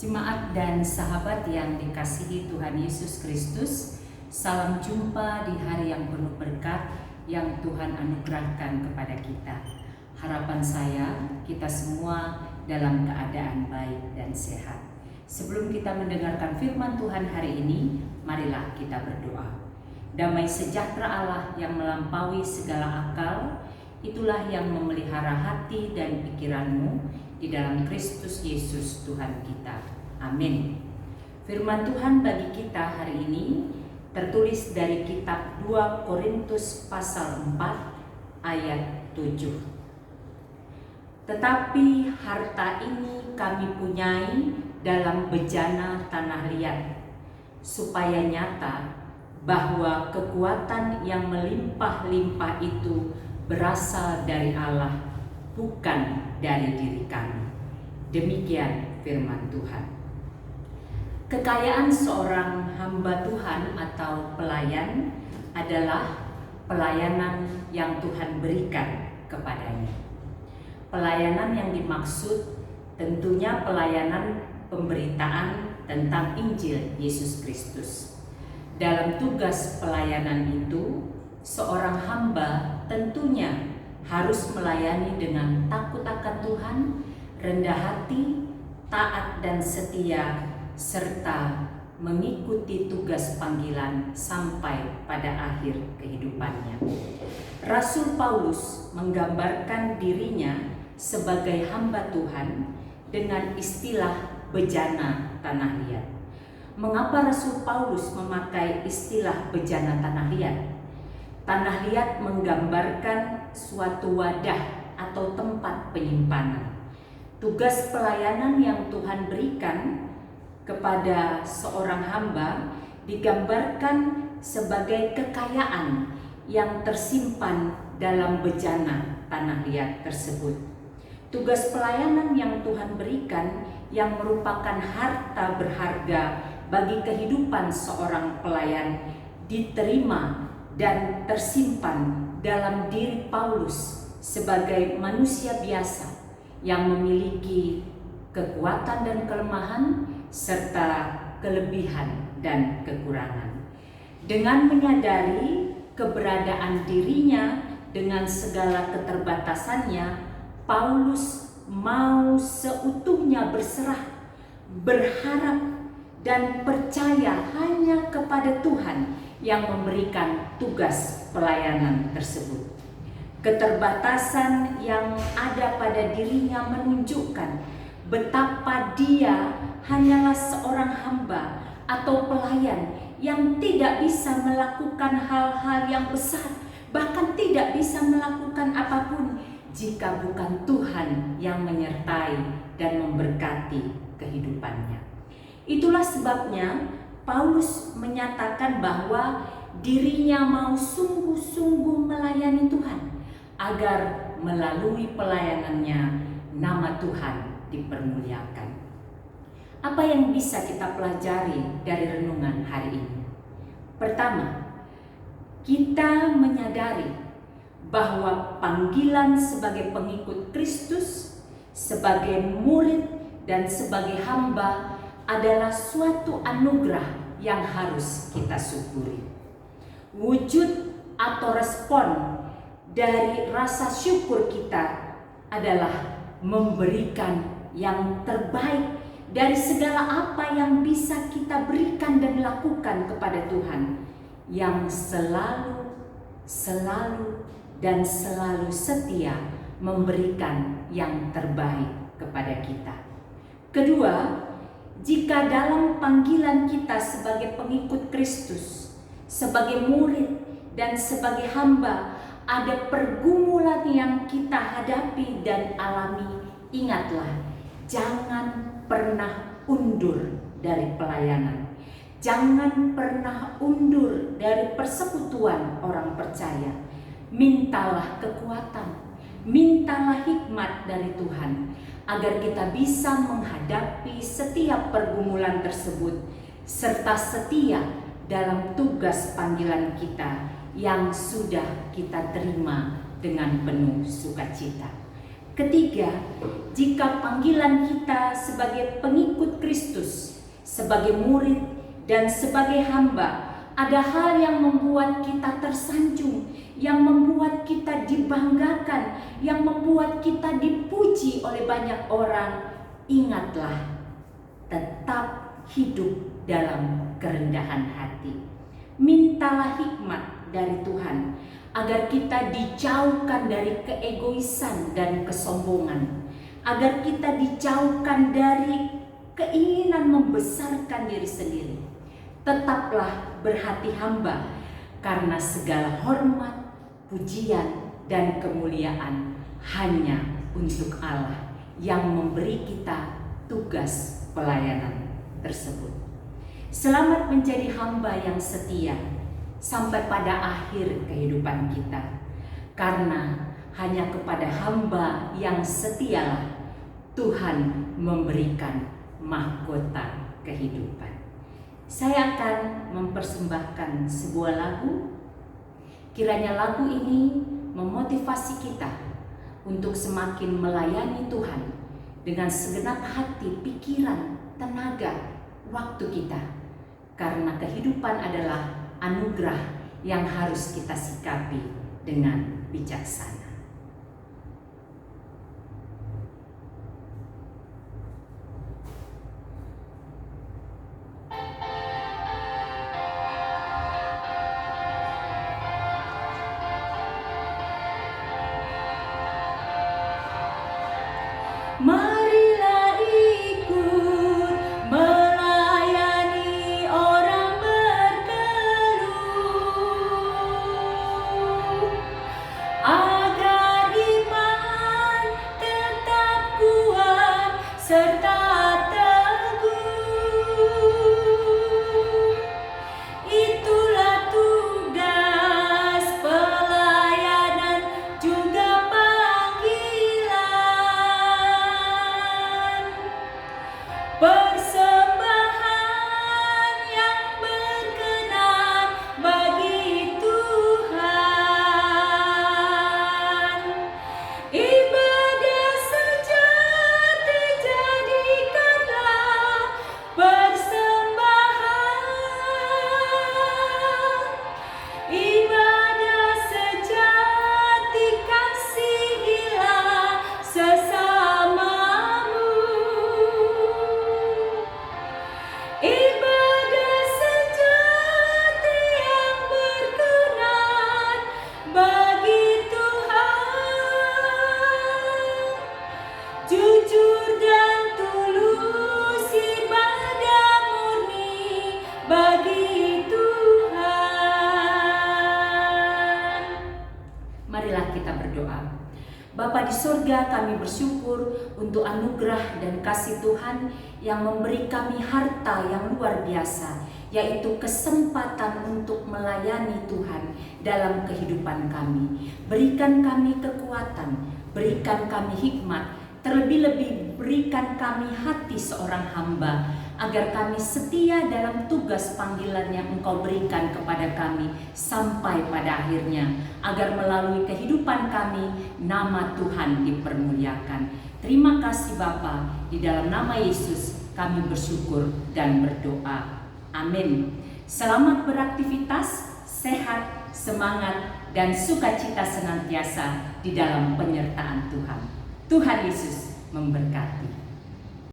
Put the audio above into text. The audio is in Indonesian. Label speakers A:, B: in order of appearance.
A: Jemaat dan sahabat yang dikasihi Tuhan Yesus Kristus, salam jumpa di hari yang penuh berkat yang Tuhan anugerahkan kepada kita. Harapan saya, kita semua dalam keadaan baik dan sehat. Sebelum kita mendengarkan firman Tuhan hari ini, marilah kita berdoa. Damai sejahtera Allah yang melampaui segala akal, itulah yang memelihara hati dan pikiranmu di dalam Kristus Yesus Tuhan kita. Amin. Firman Tuhan bagi kita hari ini tertulis dari kitab 2 Korintus pasal 4 ayat 7. Tetapi harta ini kami punyai dalam bejana tanah liat, supaya nyata bahwa kekuatan yang melimpah-limpah itu berasal dari Allah, bukan dari diri kami. Demikian firman Tuhan. Kekayaan seorang hamba Tuhan atau pelayan adalah pelayanan yang Tuhan berikan kepadanya. Pelayanan yang dimaksud tentunya pelayanan pemberitaan tentang Injil Yesus Kristus. Dalam tugas pelayanan itu, seorang hamba tentunya harus melayani dengan takut akan Tuhan, rendah hati, taat dan setia, serta mengikuti tugas panggilan sampai pada akhir kehidupannya. Rasul Paulus menggambarkan dirinya sebagai hamba Tuhan dengan istilah bejana tanah liat. Mengapa Rasul Paulus memakai istilah bejana tanah liat? Tanah liat menggambarkan suatu wadah atau tempat penyimpanan. Tugas pelayanan yang Tuhan berikan kepada seorang hamba digambarkan sebagai kekayaan yang tersimpan dalam bejana tanah liat tersebut. Tugas pelayanan yang Tuhan berikan yang merupakan harta berharga bagi kehidupan seorang pelayan diterima dan tersimpan dalam diri Paulus sebagai manusia biasa yang memiliki kekuatan dan kelemahan serta kelebihan dan kekurangan. Dengan menyadari keberadaan dirinya dengan segala keterbatasannya, Paulus mau seutuhnya berserah, berharap dan percaya hanya kepada Tuhan yang memberikan tugas pelayanan tersebut. Keterbatasan yang ada pada dirinya menunjukkan betapa dia hanyalah seorang hamba atau pelayan yang tidak bisa melakukan hal-hal yang besar, bahkan tidak bisa melakukan apapun jika bukan Tuhan yang menyertai dan memberkati kehidupannya. Itulah sebabnya Paulus menyatakan bahwa dirinya mau sungguh-sungguh melayani Tuhan agar melalui pelayanannya nama Tuhan dipermuliakan. Apa yang bisa kita pelajari dari renungan hari ini? Pertama, kita menyadari bahwa panggilan sebagai pengikut Kristus, sebagai murid dan sebagai hamba adalah suatu anugerah yang harus kita syukuri. Wujud atau respon dari rasa syukur kita adalah memberikan yang terbaik dari segala apa yang bisa kita berikan dan lakukan kepada Tuhan yang selalu dan selalu setia memberikan yang terbaik kepada kita. Kedua, jika dalam panggilan kita sebagai pengikut Kristus, sebagai murid dan sebagai hamba ada pergumulan yang kita hadapi dan alami, ingatlah, jangan pernah undur dari pelayanan. Jangan pernah undur dari persekutuan orang percaya. Mintalah kekuatan, mintalah hikmat dari Tuhan agar kita bisa menghadapi setiap pergumulan tersebut serta setia dalam tugas panggilan kita yang sudah kita terima dengan penuh sukacita. Ketiga, jika panggilan kita sebagai pengikut Kristus Kristus, sebagai murid dan sebagai hamba, ada hal yang membuat kita tersanjung, yang membuat kita dibanggakan, yang membuat kita dipuji oleh banyak orang. Ingatlah, tetap hidup dalam kerendahan hati. Mintalah hikmat dari Tuhan agar kita dijauhkan dari keegoisan dan kesombongan, agar kita dijauhkan dari keinginan membesarkan diri sendiri. Tetaplah berhati hamba, karena segala hormat, pujian, dan kemuliaan hanya untuk Allah yang memberi kita tugas pelayanan tersebut. Selamat menjadi hamba yang setia sampai pada akhir kehidupan kita, karena hanya kepada hamba yang setialah Tuhan memberikan mahkota kehidupan. Saya akan mempersembahkan sebuah lagu. Kiranya lagu ini memotivasi kita untuk semakin melayani Tuhan dengan segenap hati, pikiran, tenaga, waktu kita. Karena kehidupan adalah anugerah yang harus kita sikapi dengan bijaksana. Marilah ikut melayani orang berkeluh, agar iman tetap kuat serta teguh. Itulah tugas pelayanan juga persembahan yang berkenan bagi Tuhan. Ibadah sejati jadikanlah persembahan. Ibadah sejati kasihilah sesamamu. Ibadah sejati yang berkenan bagi Tuhan. Jujur dan tulus, ibadah murni bagi Tuhan. Marilah kita berdoa. Bapa di surga, kami bersyukur untuk anugerah dan kasih Tuhan yang memberi kami harta yang luar biasa, yaitu kesempatan untuk melayani Tuhan dalam kehidupan kami. Berikan kami kekuatan, berikan kami hikmat, terlebih-lebih berikan kami hati seorang hamba, agar kami setia dalam tugas panggilan yang Engkau berikan kepada kami sampai pada akhirnya, agar melalui kehidupan kami nama Tuhan dipermuliakan. Terima kasih Bapa, di dalam nama Yesus kami bersyukur dan berdoa. Amin. Selamat beraktivitas, sehat, semangat, dan sukacita senantiasa di dalam penyertaan Tuhan. Tuhan Yesus memberkati.